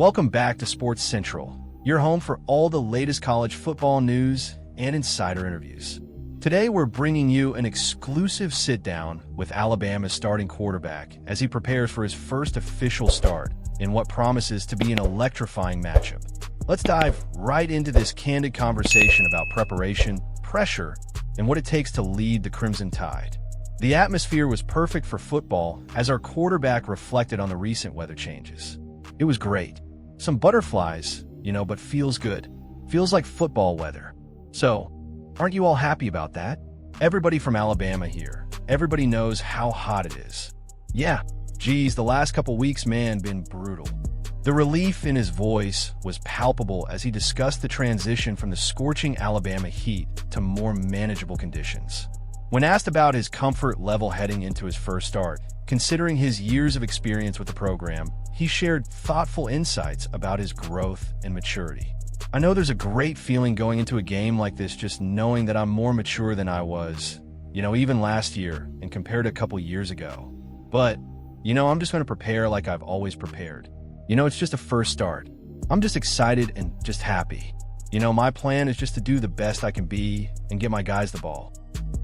Welcome back to Sports Central, your home for all the latest college football news and insider interviews. Today, we're bringing you an exclusive sit-down with Alabama's starting quarterback as he prepares for his first official start in what promises to be an electrifying matchup. Let's dive right into this candid conversation about preparation, pressure, and what it takes to lead the Crimson Tide. The atmosphere was perfect for football as our quarterback reflected on the recent weather changes. It was great. Some butterflies, but feels good. Feels like football weather. So, aren't you all happy about that? Everybody from Alabama here. Everybody knows how hot it is. Yeah, geez, the last couple weeks, man, been brutal. The relief in his voice was palpable as he discussed the transition from the scorching Alabama heat to more manageable conditions. When asked about his comfort level heading into his first start, considering his years of experience with the program, he shared thoughtful insights about his growth and maturity. I know there's a great feeling going into a game like this just knowing that I'm more mature than I was, even last year and compared to a couple years ago. But, I'm just going to prepare like I've always prepared. It's just a first start. I'm just excited and just happy. My plan is just to do the best I can be and get my guys the ball.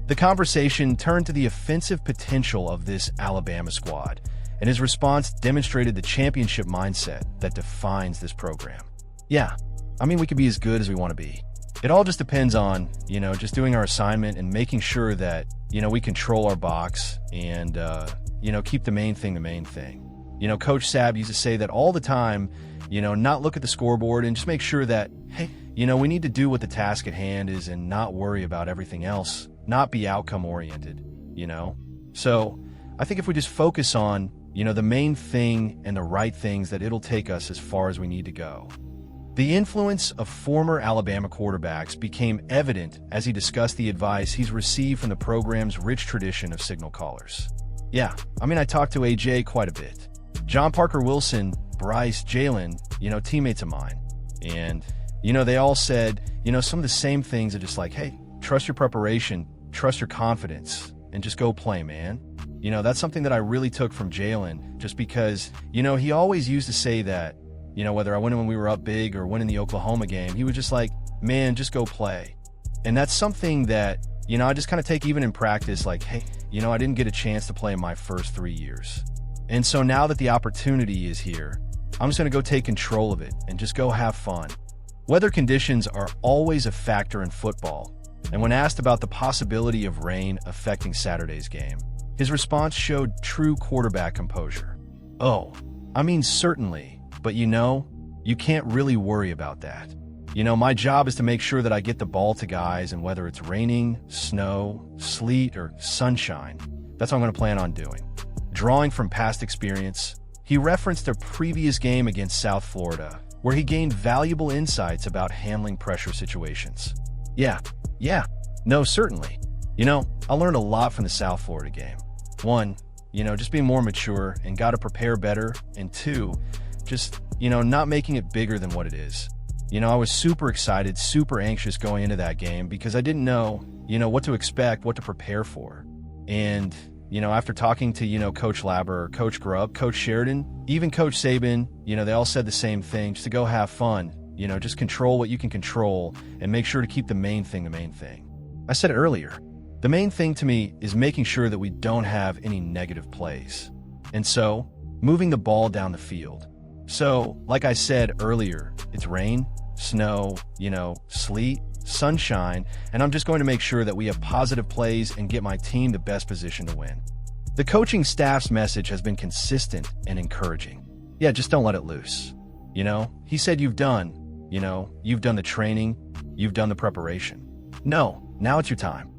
The conversation turned to the offensive potential of this Alabama squad, and his response demonstrated the championship mindset that defines this program. Yeah, we could be as good as we want to be. It all just depends on, just doing our assignment and making sure that, we control our box and, keep the main thing. Coach Sab used to say that all the time, not look at the scoreboard and just make sure that, hey, we need to do what the task at hand is and not worry about everything else, not be outcome-oriented, So I think if we just focus on, the main thing and the right things, that it'll take us as far as we need to go. The influence of former Alabama quarterbacks became evident as he discussed the advice he's received from the program's rich tradition of signal callers. Yeah, I talked to AJ quite a bit. John Parker Wilson, Bryce, Jalen, teammates of mine. And, they all said, some of the same things are just like, hey, trust your preparation, trust your confidence, and just go play, man. That's something that I really took from Jalen, just because, he always used to say that, whether I went in when we were up big or win in the Oklahoma game, he was just like, man, just go play. And that's something that, I just kind of take even in practice, like, hey, I didn't get a chance to play in my first 3 years. And so now that the opportunity is here, I'm just going to go take control of it and just go have fun. Weather conditions are always a factor in football, and when asked about the possibility of rain affecting Saturday's game, his response showed true quarterback composure. Oh, certainly, but you can't really worry about that. My job is to make sure that I get the ball to guys, and whether it's raining, snow, sleet, or sunshine, that's what I'm going to plan on doing. Drawing from past experience, he referenced a previous game against South Florida, where he gained valuable insights about handling pressure situations. No, certainly. I learned a lot from the South Florida game. 1, just being more mature and got to prepare better, and 2, just, not making it bigger than what it is. I was super excited, super anxious going into that game because I didn't know, what to expect, what to prepare for. And, after talking to, Coach Labber, Coach Grubb, Coach Sheridan, even Coach Saban, they all said the same thing, just to go have fun, just control what you can control and make sure to keep the main thing. I said it earlier, the main thing to me is making sure that we don't have any negative plays. And so, moving the ball down the field. So, like I said earlier, it's rain, snow, sleet, sunshine, and I'm just going to make sure that we have positive plays and get my team the best position to win. The coaching staff's message has been consistent and encouraging. Yeah, just don't let it loose. He said you've done the training, you've done the preparation. No, now it's your time.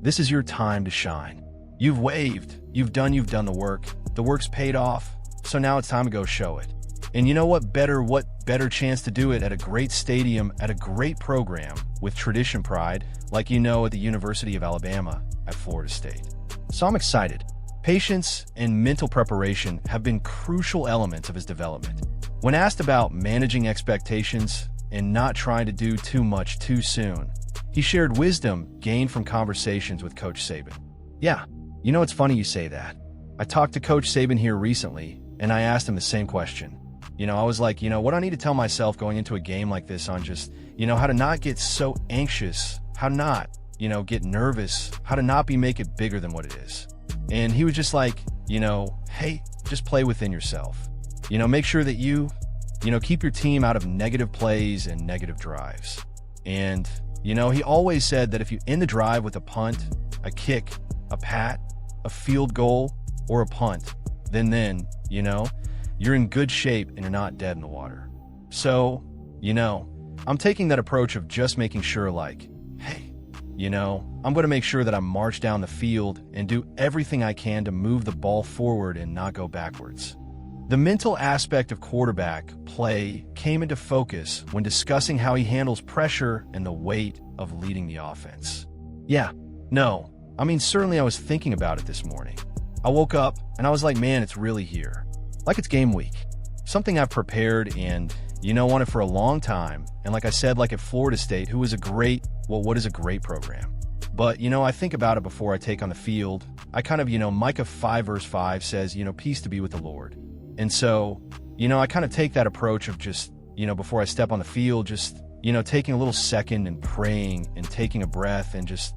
This is your time to shine. You've waved, you've done the work, the work's paid off, so now it's time to go show it. And what better chance to do it at a great stadium, at a great program with tradition pride, like at the University of Alabama at Florida State. So I'm excited. Patience and mental preparation have been crucial elements of his development. When asked about managing expectations and not trying to do too much too soon, he shared wisdom gained from conversations with Coach Saban. Yeah, it's funny you say that. I talked to Coach Saban here recently, and I asked him the same question. I was like, what I need to tell myself going into a game like this on just, how to not get so anxious, how to not, get nervous, how to not make it bigger than what it is. And he was just like, hey, just play within yourself. Make sure that you keep your team out of negative plays and negative drives. And, he always said that if you end the drive with a punt, a kick, a pat, a field goal, or a punt, then, you're in good shape and you're not dead in the water. So, I'm taking that approach of just making sure like, hey, I'm going to make sure that I march down the field and do everything I can to move the ball forward and not go backwards. The mental aspect of quarterback play came into focus when discussing how he handles pressure and the weight of leading the offense. Certainly I was thinking about it this morning. I woke up and I was like, man, it's really here. Like it's game week. Something I've prepared and, wanted for a long time. And like I said, like at Florida State, who is what is a great program. But, I think about it before I take on the field. I kind of, Micah 5 verse 5 says, peace to be with the Lord. And so, I kind of take that approach of just, before I step on the field, just, taking a little second and praying and taking a breath and just,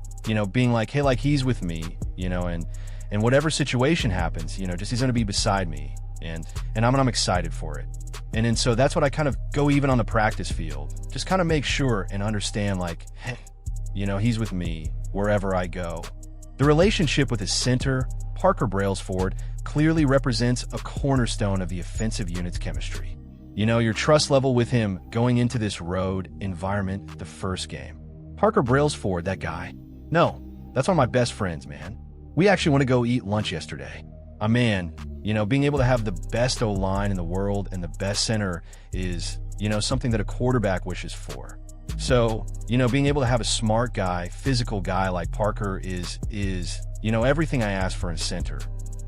being like, hey, like he's with me, and whatever situation happens, just he's going to be beside me. And I'm excited for it. And so that's what I kind of go even on the practice field. Just kind of make sure and understand like, hey, he's with me wherever I go. The relationship with his center, Parker Brailsford, clearly represents a cornerstone of the offensive unit's chemistry. Your trust level with him going into this road environment the first game. Parker Brailsford, that guy. No, that's one of my best friends, man. We actually want to go eat lunch yesterday. Being able to have the best O-line in the world and the best center is, something that a quarterback wishes for. So, being able to have a smart guy, physical guy like Parker is everything I ask for in center.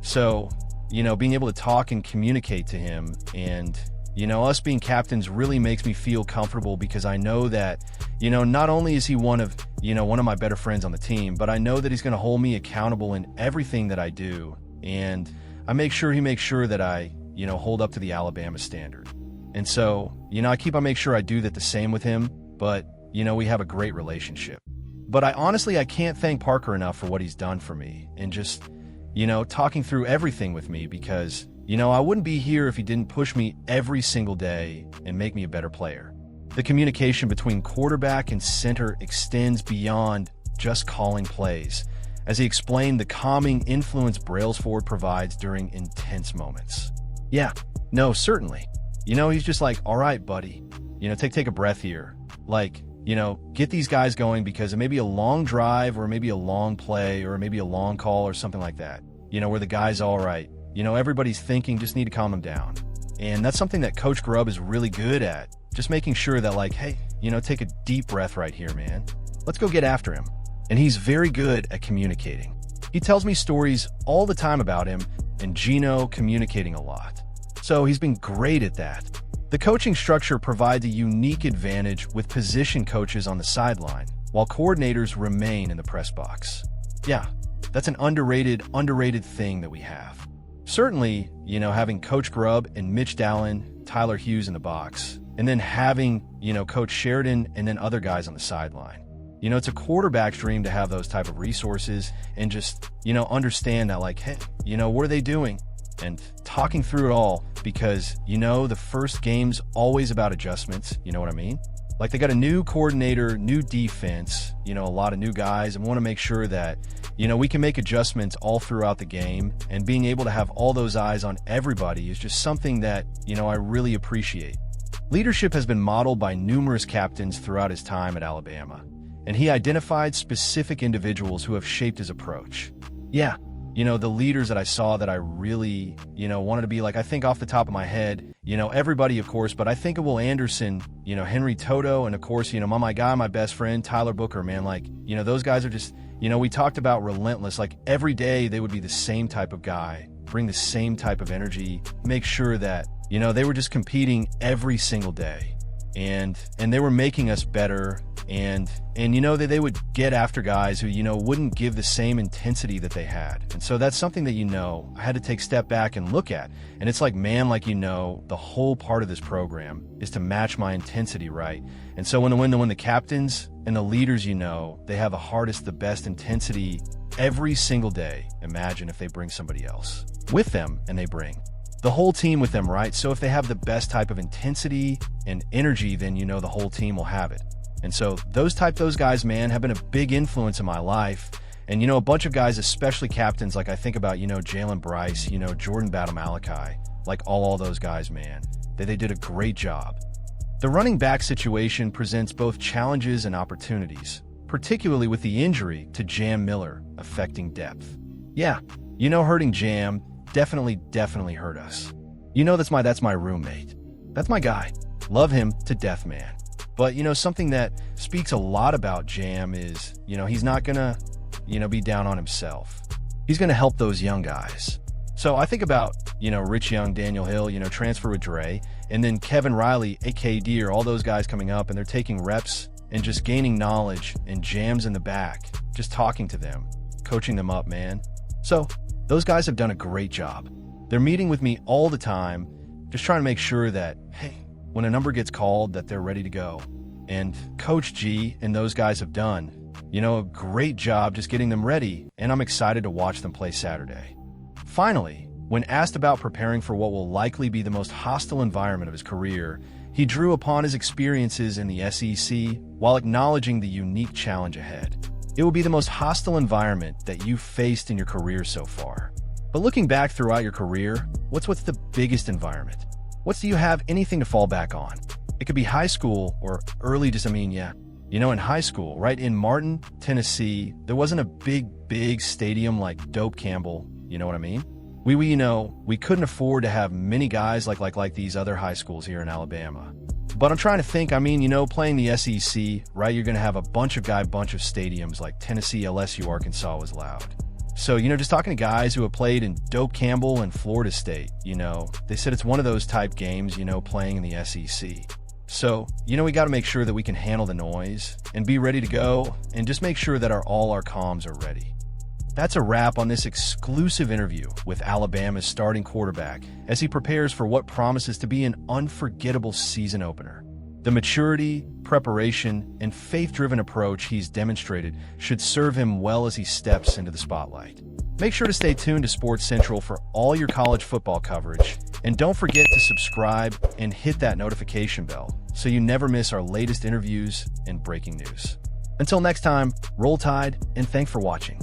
So, being able to talk and communicate to him and, us being captains really makes me feel comfortable because I know that, not only is he one of my better friends on the team, but I know that he's going to hold me accountable in everything that I do. And I make sure he makes sure that I, hold up to the Alabama standard. And so, I make sure I do that the same with him, but, we have a great relationship. But I can't thank Parker enough for what he's done for me and just, talking through everything with me because, I wouldn't be here if he didn't push me every single day and make me a better player. The communication between quarterback and center extends beyond just calling plays, as he explained the calming influence Brailsford provides during intense moments. Certainly. He's just like, all right, buddy, take a breath here. Like, get these guys going because it may be a long drive or maybe a long play or maybe a long call or something like that, where the guy's all right. Everybody's thinking, just need to calm them down. And that's something that Coach Grubb is really good at, just making sure that like, hey, take a deep breath right here, man. Let's go get after him. And he's very good at communicating. He tells me stories all the time about him and Gino communicating a lot. So he's been great at that. The coaching structure provides a unique advantage with position coaches on the sideline, while coordinators remain in the press box. That's an underrated thing that we have. Certainly, having Coach Grubb and Mitch Dallin, Tyler Hughes in the box, and then having, Coach Sheridan and then other guys on the sideline. It's a quarterback's dream to have those type of resources and just, understand that like, hey, what are they doing? And talking through it all because, the first game's always about adjustments. You know what I mean? Like they got a new coordinator, new defense, a lot of new guys and want to make sure that, we can make adjustments all throughout the game and being able to have all those eyes on everybody is just something that, I really appreciate. Leadership has been modeled by numerous captains throughout his time at Alabama. And he identified specific individuals who have shaped his approach. The leaders that I saw that I really, wanted to be like, I think off the top of my head, everybody, of course, but I think of Will Anderson, Henry Toto, and of course, my guy, my best friend, Tyler Booker, man, like, those guys are just, we talked about relentless, like every day they would be the same type of guy, bring the same type of energy, make sure that, they were just competing every single day. and they were making us better, and they would get after guys who wouldn't give the same intensity that they had. And so that's something that I had to take a step back and look at. And it's like, man, the whole part of this program is to match my intensity, right? And so when the captains and the leaders, they have the hardest, the best intensity every single day, imagine if they bring somebody else with them and they bring the whole team with them, right? So if they have the best type of intensity and energy, then the whole team will have it. And so those guys, man, have been a big influence in my life. And a bunch of guys, especially captains, like I think about Jalen Bryce, Jordan Battle Malachi, like all those guys, man, they did a great job. The running back situation presents both challenges and opportunities, particularly with the injury to Jam Miller affecting depth. Yeah, hurting Jam definitely hurt us. That's my roommate. That's my guy. Love him to death, man. But something that speaks a lot about Jam is, he's not gonna, be down on himself. He's gonna help those young guys. So I think about, Rich Young, Daniel Hill, transfer with Dre, and then Kevin Riley, aka Deer, all those guys coming up, and they're taking reps and just gaining knowledge, and Jam's in the back, just talking to them, coaching them up, man. So those guys have done a great job. They're meeting with me all the time, just trying to make sure that, hey, when a number gets called, that they're ready to go. And Coach G and those guys have done, a great job just getting them ready, and I'm excited to watch them play Saturday. Finally, when asked about preparing for what will likely be the most hostile environment of his career, he drew upon his experiences in the SEC while acknowledging the unique challenge ahead. It will be the most hostile environment that you've faced in your career so far. But looking back throughout your career, what's the biggest environment? Do you have anything to fall back on? It could be high school or early in high school, right? In Martin, Tennessee, there wasn't a big stadium like Dope Campbell, you know what I mean? We couldn't afford to have many guys like these other high schools here in Alabama. But I'm trying to think, playing the SEC, right? You're going to have a bunch of stadiums like Tennessee, LSU, Arkansas was loud. So, just talking to guys who have played in Dope Campbell and Florida State, they said it's one of those type games, playing in the SEC. So, we got to make sure that we can handle the noise and be ready to go and just make sure that all our comms are ready. That's a wrap on this exclusive interview with Alabama's starting quarterback as he prepares for what promises to be an unforgettable season opener. The maturity, preparation, and faith-driven approach he's demonstrated should serve him well as he steps into the spotlight. Make sure to stay tuned to Sports Central for all your college football coverage, and don't forget to subscribe and hit that notification bell so you never miss our latest interviews and breaking news. Until next time, roll tide, and thanks for watching.